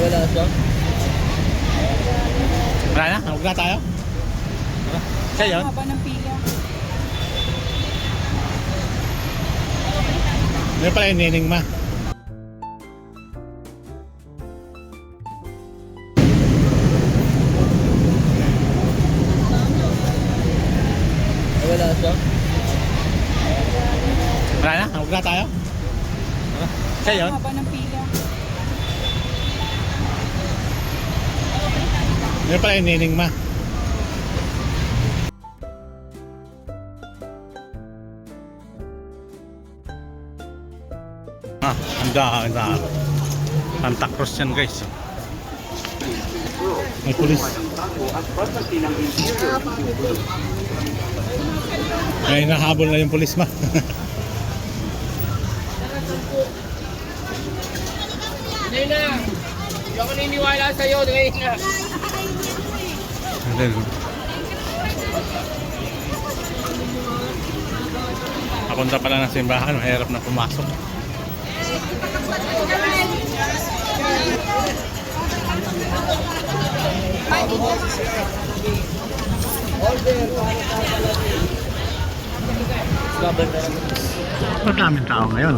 Wala siya. Wala na? Huwag na tayo? Siya yun? Haba ng pila. May pala yung nining ma. Wala siya. Wala na? Huwag na tayo? Siya yun? Haba ng pila. May pala yung nining ma. Ang Santa Cruz yan guys. May pulis. May nahabol na yung pulis ma. Hindi na. Hindi ako niniwala sa'yo. Ngayon na. Papunta pala ng simbahan, mahirap na pumasok. Madaming tao ngayon.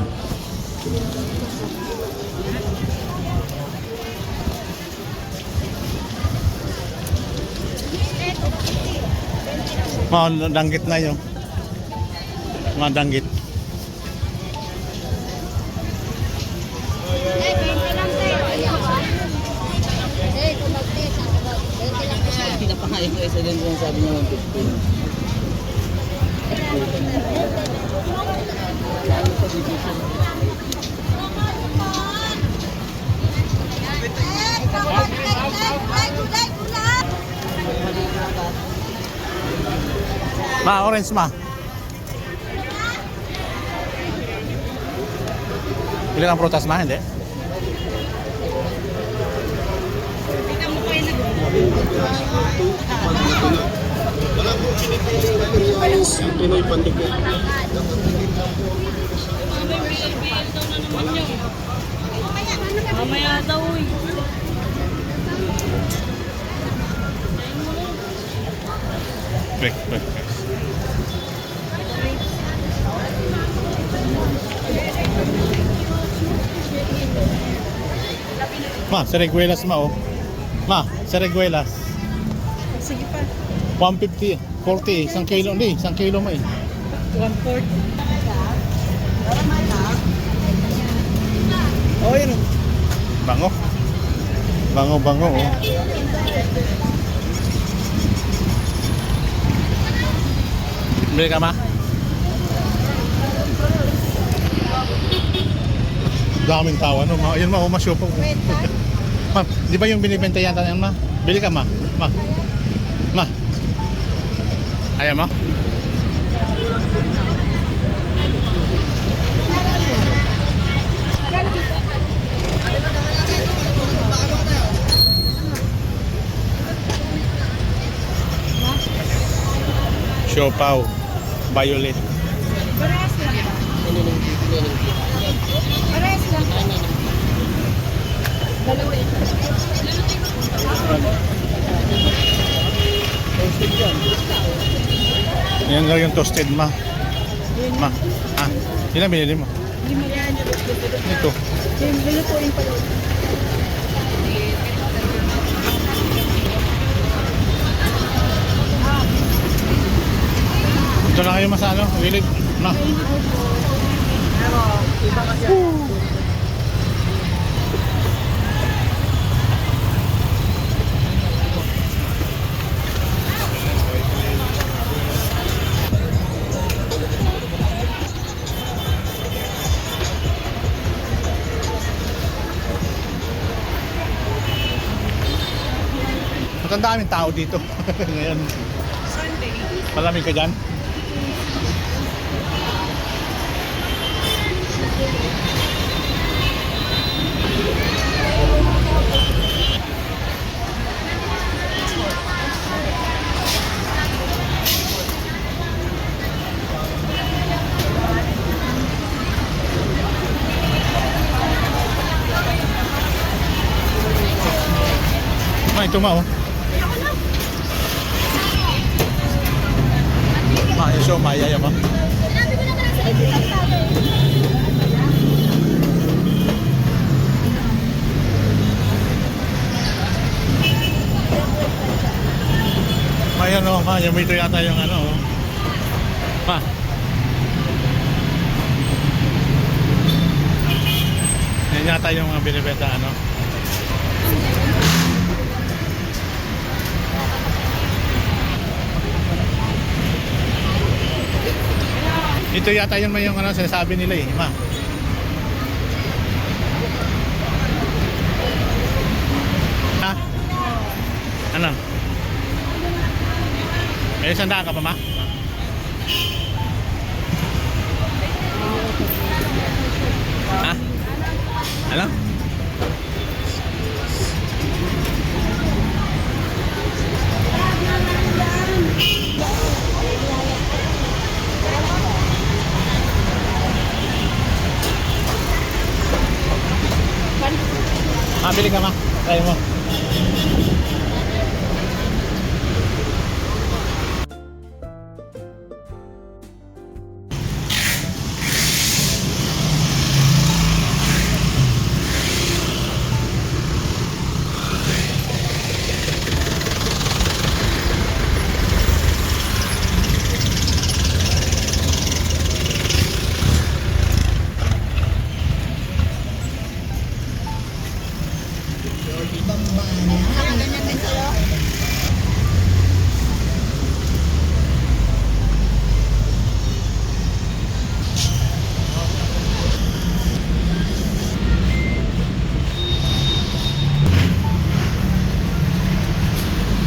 Mga danggit na yun. Mga danggit. Pinapakain ko isa din yung sabi niya 150. Ma, orange ma. Pili kang prutas ma, hindi? Pinoy pandikit. Mamaya daw eh. Wait. Ma, sa Reguelas ma oh. Ma, sa Reguelas. Sige pa. 150, 40, isang kilo hindi, isang kilo mo eh. 140. Oh, yun. Bango. Bango oh. Bili ka ma? Daming tao ano, ma. Ayun ma, oh, masyopo. Ma, di ba yung binibenta yan yan ma? Bili ka ma. Ma. Ayaw mo? Siopaw, violet. Parehas lang ba? Parehas lang. Dalawa ito. Yan daw yung toasted ma. Ma. Ah, ilan binili mo? 5 yan. Ito. Yung lulutuin pa doon. Ito na kayo masalo, wilid. Ma. Ang daming tao dito. Ngayon. Sunday. Malamig ka dyan? Ma, ito ma, oh. Ma, yung show, ma, yaya ma. Ma, yan oh, ma, yung ito yata yung ano, oh. Ma. Yan yata yung mga binibenta, ano. Ito yata yun may yung ano, sinasabi nila eh, ma. Ha? Ano? May sandaan ka pa, ma? Ha? Ano? Bili ka ma, try mo.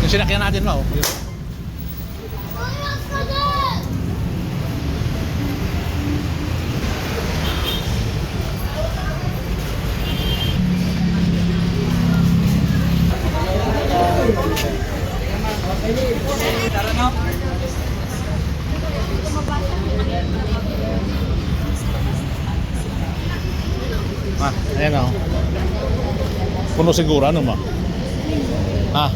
Yung sinakyan natin mo, oh. Ah, ayan oh. Puno siguro, ano ma? Ah.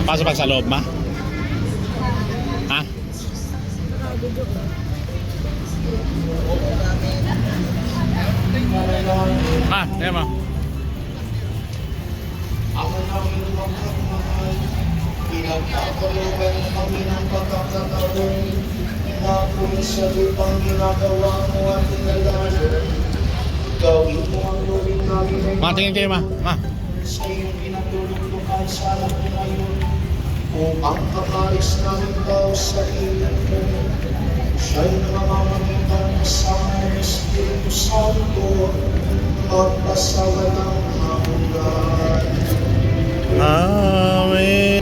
Pasok pa sa loob, ma? Ha? Ma, ayan ma. Pinagkakulugan kami ng pagkakataon na kung sa lupang ginagawa mo at tinalaga. Gawin mo ang luwing namin ay Ma, tingin kayo ma. Ma. sa iyong pinagdulundukan sa alam ko ngayon. Kung ang kakaris namin daw sa ilan mo, siya'y namamagitan sa Espiritu Santo, magpasawalang hanggan. Amen.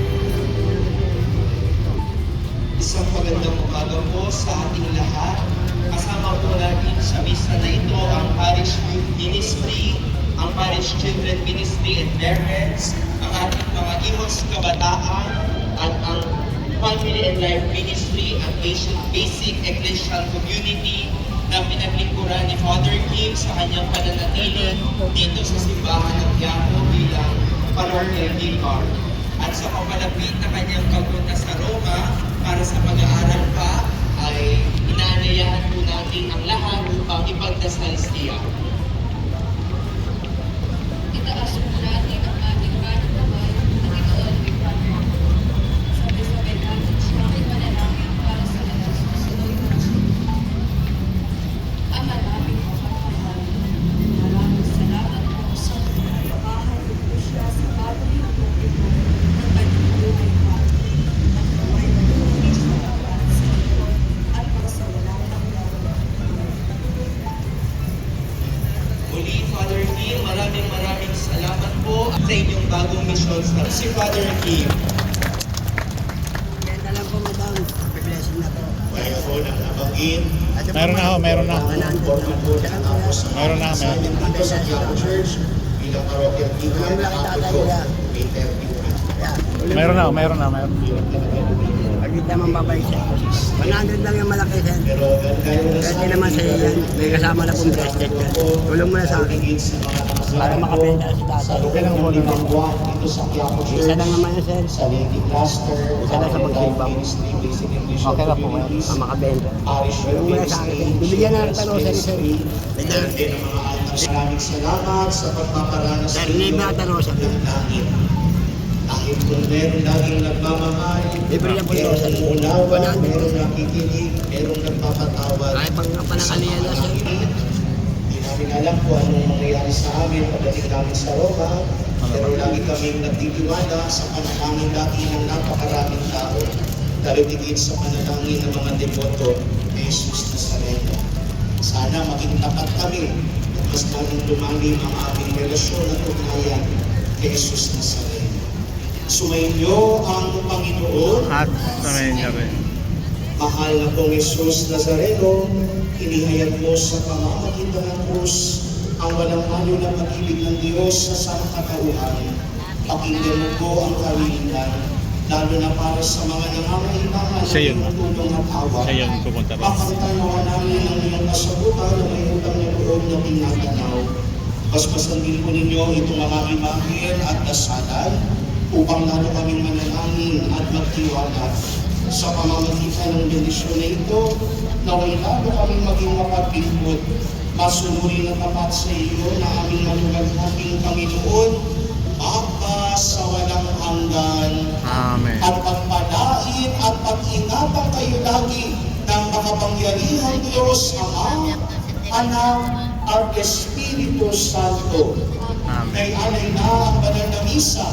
Isang magandang umaga po sa ating lahat. Kasama po natin sa misa na ito ang Parish Youth Ministry, ang Parish Children Ministry and Parents, ang ating mga ihos kabataan, at ang Family and Life Ministry, ang Basic Ecclesial Community na pinaglingkuran ni Father Kim sa kanyang pananatili dito sa simbahan ng Quiapo bilang Parochial Vicar. At sa papalapit na kanyang pagpunta sa Roma para sa pag-aaral pa, ay inaanyayahan po natin ang lahat upang ipagdasal siya. Itaas po natin ang ating banal na buhay, Panginoon, sabay-sabay natin siya ang manalangin para sa lahat susunod. Ama namin mapagmahal, maraming salamat po sa pagkakabahan po siya sa bagay ng ito ng kanyang buhay pa. Magpaway ng lumis na kapat sa iyo at magsawalang pagkakas. Muli, Father Kim, maraming salamat po sa inyong bagong mission staff. Si Father Kim. Yan na lang po, madam. Blessing na po. Kaya po nang nabagin, Meron na ho, meron na. informa po na tapos Meron na, meron. dito sa Quiapo Church bilang parochial vicar na ako po, May 31. Yan. Meron na, meron na, meron. Pag naman babalik sir. 100 lang yung malaki sir. Pero Pwede naman sa iyo yan. May kasama na pong bracelet yan. Tulong mo na sa akin. Para makapenta si tatay. Kailang buwan na ba? Dito sa Quiapo Isa lang naman yan sir. sa Lady Cluster, Isa lang sa pagsimbang. Okay na po yan. Ang makabenta. Tulong mo na sa akin. Bibigyan na ng tanong sir. Maraming salamat sa pagpaparanas Sir, libre na tanong sir. ng langit. Dahil kung meron laging nagmamahal, Libre na po yun, sir. merong unawa, 100. merong nakikinig, merong nagpapatawad. Ay, pang panakalian na sir. Hindi namin alam kung anong mangyayari sa amin pagdating namin sa Roma, pero lagi kaming nagtitiwala sa panalangin dati ng napakaraming tao, lalo tigit sa panalangin ng mga devoto ni Jesus Nazareno. Sana maging tapat kami at mas lalong lumalim ang aming relasyon at ugnayan kay Jesus Nazareno. Sumainyo ang Panginoon. At sa may rin. Mahal na pong Jesus Nazareno, inihayag mo sa pamamagitan ng krus ang walang halo na pag-ibig ng Diyos sa sangkatauhan. Pakinggan mo po ang kawilingan, lalo na para sa mga nangangailangan ng Siya yun. iyong tulong at awa. Siya yun pupunta rin. Pakatanawan namin ang iyong kasagutan na may utang na loob na tinatanaw. Paspasan din po ninyo itong mga imahil at dasalan upang lalo kaming manalangin at magtiwala. Sa pamamagitan ng bendisyon na ito, naway lalo kaming maging mapagpilpot, masunuri na tapat sa iyo na aming maluwalhating Panginoon, Papa sa walang hanggan. Amen. At pagpalain at pag-ingatan kayo lagi ng makapangyarihang Diyos Ama, Anak, at Espiritu Santo. Amen. Kay alay na ang banal na misa,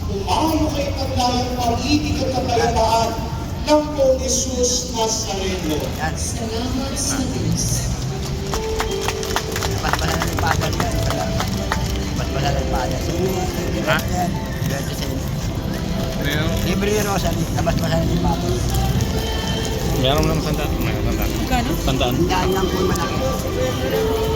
umayo kay taglayang pag-ibig at kapayapaan ng pong Jesus Nazareno. Salamat sa Diyos. Dapat pala ng pagal yan. Dapat pala ng pagal. Ha? Ano yun? Libre ni Rosary. Dapat pala ng pagal. Meron lang sandaan. Meron sandaan. Gano? Sandaan. Tandaan lang po malaki.